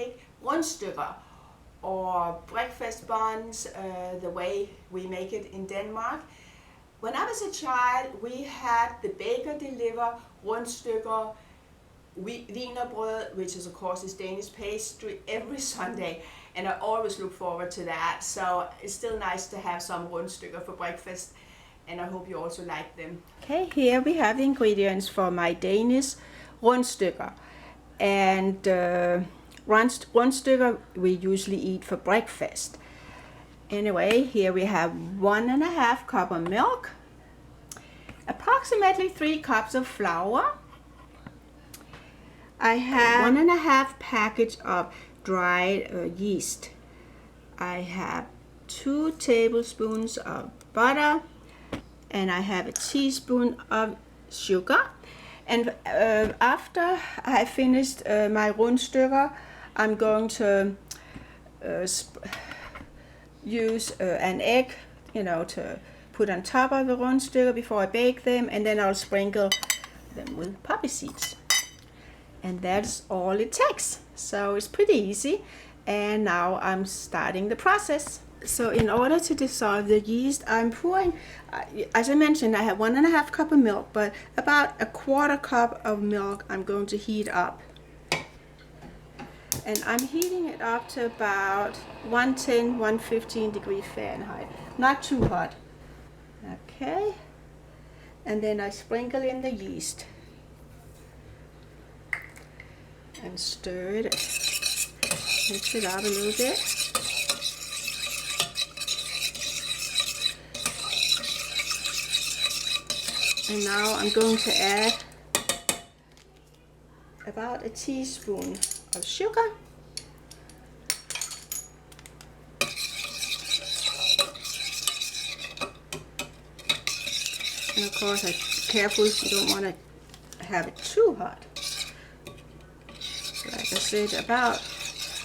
make rundstykker or breakfast buns the way we make it in Denmark. When I was a child, we had the baker deliver rundstykker, wienerbrød, which is of course is Danish pastry, every Sunday, and I always look forward to that. So it's still nice to have some rundstykker for breakfast, and I hope you also like them. Okay, here we have the ingredients for my Danish rundstykker. And rundstykker we usually eat for breakfast. Anyway, here we have 1.5 cup of milk, approximately 3 cups of flour. I have 1.5 package of dried yeast. I have 2 tablespoons of butter, and I have a teaspoon of sugar. And after I finished my rundstykker, I'm going to use an egg, to put on top of the rundstykker before I bake them, and then I'll sprinkle them with poppy seeds. And that's all it takes. So it's pretty easy. And now I'm starting the process. So in order to dissolve the yeast, I'm pouring, as I mentioned, I have 1.5 cup of milk, but about 1/4 cup of milk I'm going to heat up. And I'm heating it up to about 110, 115 degrees Fahrenheit. Not too hot. Okay. And then I sprinkle in the yeast. And stir it. Mix it up a little bit. And now I'm going to add about a teaspoon of sugar. And of course, I'm careful, you don't want to have it too hot. So like I said, about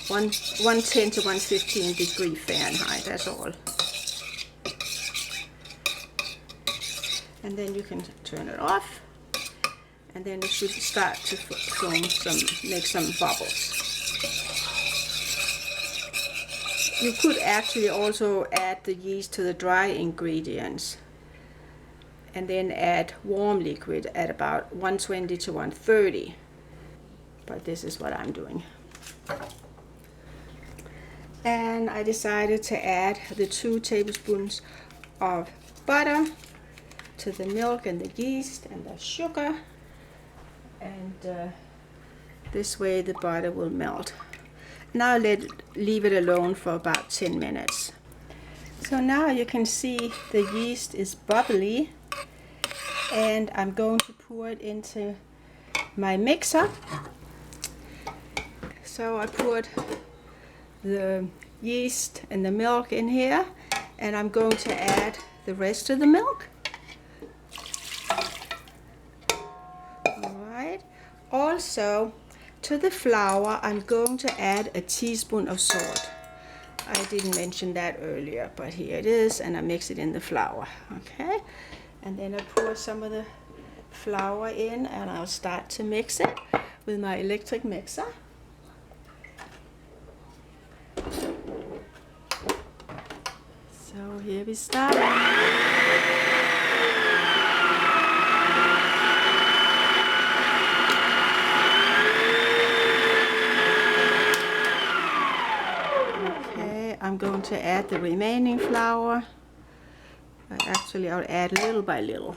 110 to 115 degrees Fahrenheit, that's all. And then you can turn it off, and then it should start to make some bubbles. You could actually also add the yeast to the dry ingredients, and then add warm liquid at about 120 to 130. But this is what I'm doing. And I decided to add the 2 tablespoons of butter to the milk and the yeast and the sugar, and this way the butter will melt. Now leave it alone for about 10 minutes. So now you can see the yeast is bubbly, and I'm going to pour it into my mixer. So I put the yeast and the milk in here, and I'm going to add the rest of the milk. Alright. Also, to the flour I'm going to add a teaspoon of salt. I didn't mention that earlier, but here it is, and I mix it in the flour. Okay, and then I pour some of the flour in, and I'll start to mix it with my electric mixer. So here we start. Okay, I'm going to add the remaining flour. Actually, I'll add little by little.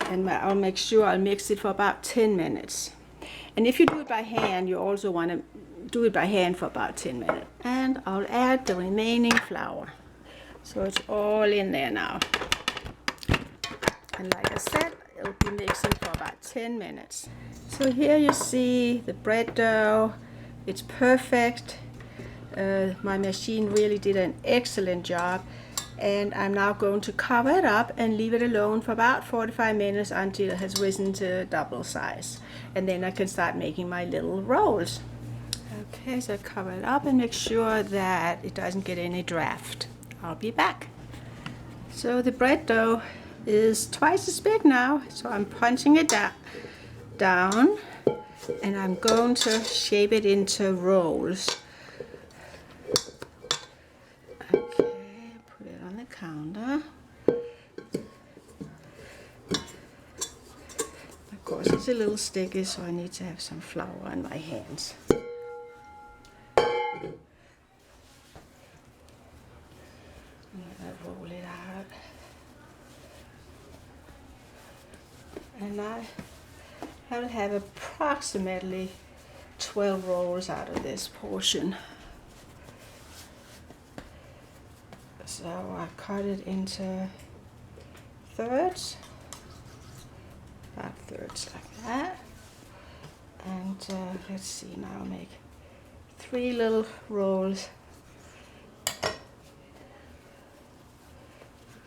And I'll make sure I'll mix it for about 10 minutes. And if you do it by hand, you also want to do it by hand for about 10 minutes. And I'll add the remaining flour. So it's all in there now. And like I said, it'll be mixing for about 10 minutes. So here you see the bread dough. It's perfect. My machine really did an excellent job. And I'm now going to cover it up and leave it alone for about 45 minutes until it has risen to double size. And then I can start making my little rolls. Okay, so cover it up and make sure that it doesn't get any draft. I'll be back. So the bread dough is twice as big now, so I'm punching it down. And I'm going to shape it into rolls. Okay, put it on the counter. Of course, it's a little sticky, so I need to have some flour on my hands. Roll it out. And I will have approximately 12 rolls out of this portion. So I cut it into thirds, about thirds like that. And let's see, now I'll make 3 little rolls.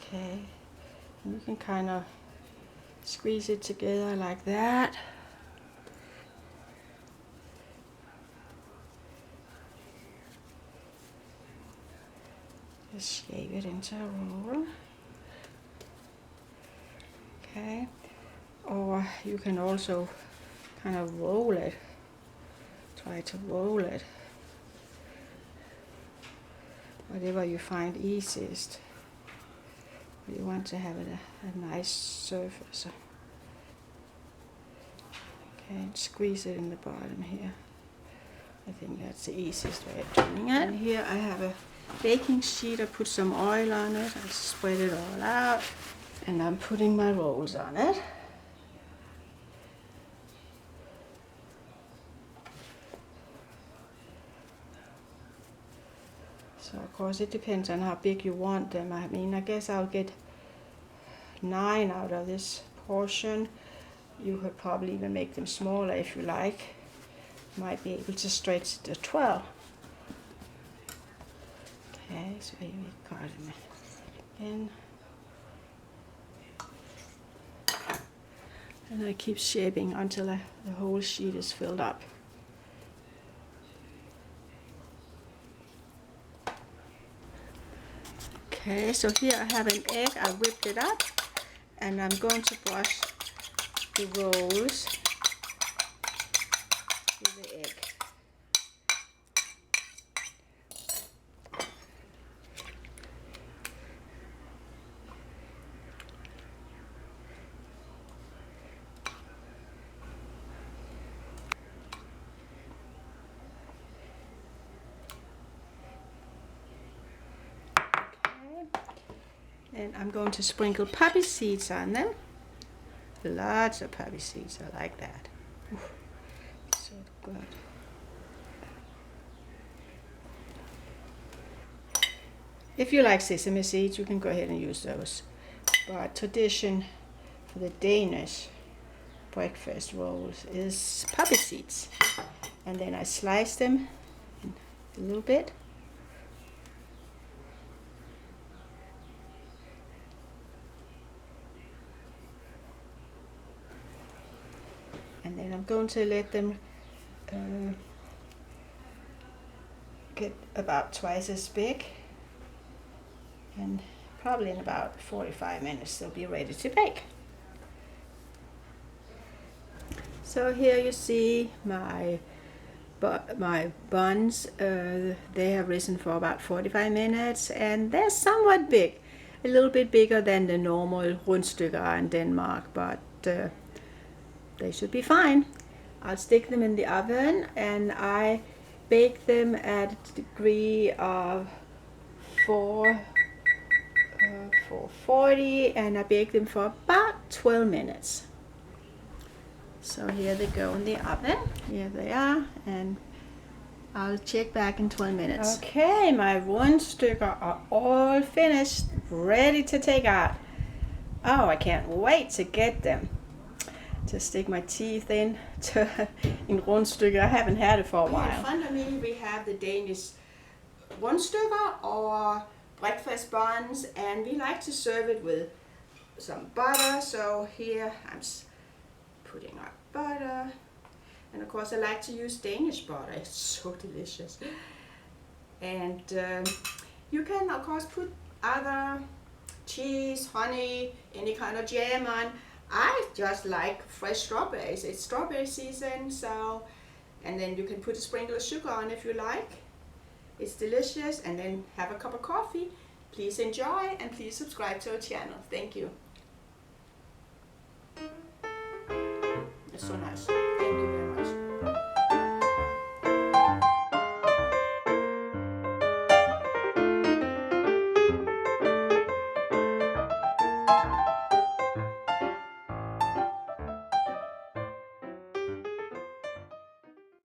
Okay, and you can kind of squeeze it together like that. Just shape it into a roll. Okay, or you can also kind of roll it. Try to roll it. Whatever you find easiest. You want to have it a nice surface. Okay, and squeeze it in the bottom here. I think that's the easiest way of doing it. And here I have a baking sheet. I put some oil on it. I spread it all out. And I'm putting my rolls on it. So of course it depends on how big you want them. I mean, I guess I'll get 9 out of this portion. You could probably even make them smaller if you like. Might be able to stretch it to 12. Okay, so here we cut them in. And I keep shaping until the whole sheet is filled up. Okay, so here I have an egg. I whipped it up, and I'm going to brush the rolls with the egg. And I'm going to sprinkle poppy seeds on them. Lots of poppy seeds, I like that. Oof, so good. If you like sesame seeds, you can go ahead and use those. But tradition for the Danish breakfast rolls is poppy seeds. And then I slice them a little bit. And then I'm going to let them get about twice as big. And probably in about 45 minutes they'll be ready to bake. So here you see my buns. They have risen for about 45 minutes and they're somewhat big. A little bit bigger than the normal Rundstykker in Denmark, but they should be fine. I'll stick them in the oven and I bake them at a degree of 440 and I bake them for about 12 minutes. So here they go in the oven. Here they are, and I'll check back in 12 minutes. Okay, my Rundstykker are all finished, ready to take out. Oh, I can't wait to get them. To stick my teeth in Rundstykker. I haven't had it for a while. In front of me we have the Danish Rundstykker or breakfast buns, and we like to serve it with some butter. So here I'm putting our butter, and of course I like to use Danish butter. It's so delicious. And you can of course put other cheese, honey, any kind of jam on. I just like fresh strawberries. It's strawberry season, so, and then you can put a sprinkle of sugar on if you like. It's delicious, and then have a cup of coffee. Please enjoy, and please subscribe to our channel. Thank you. It's so nice. Thank you very much.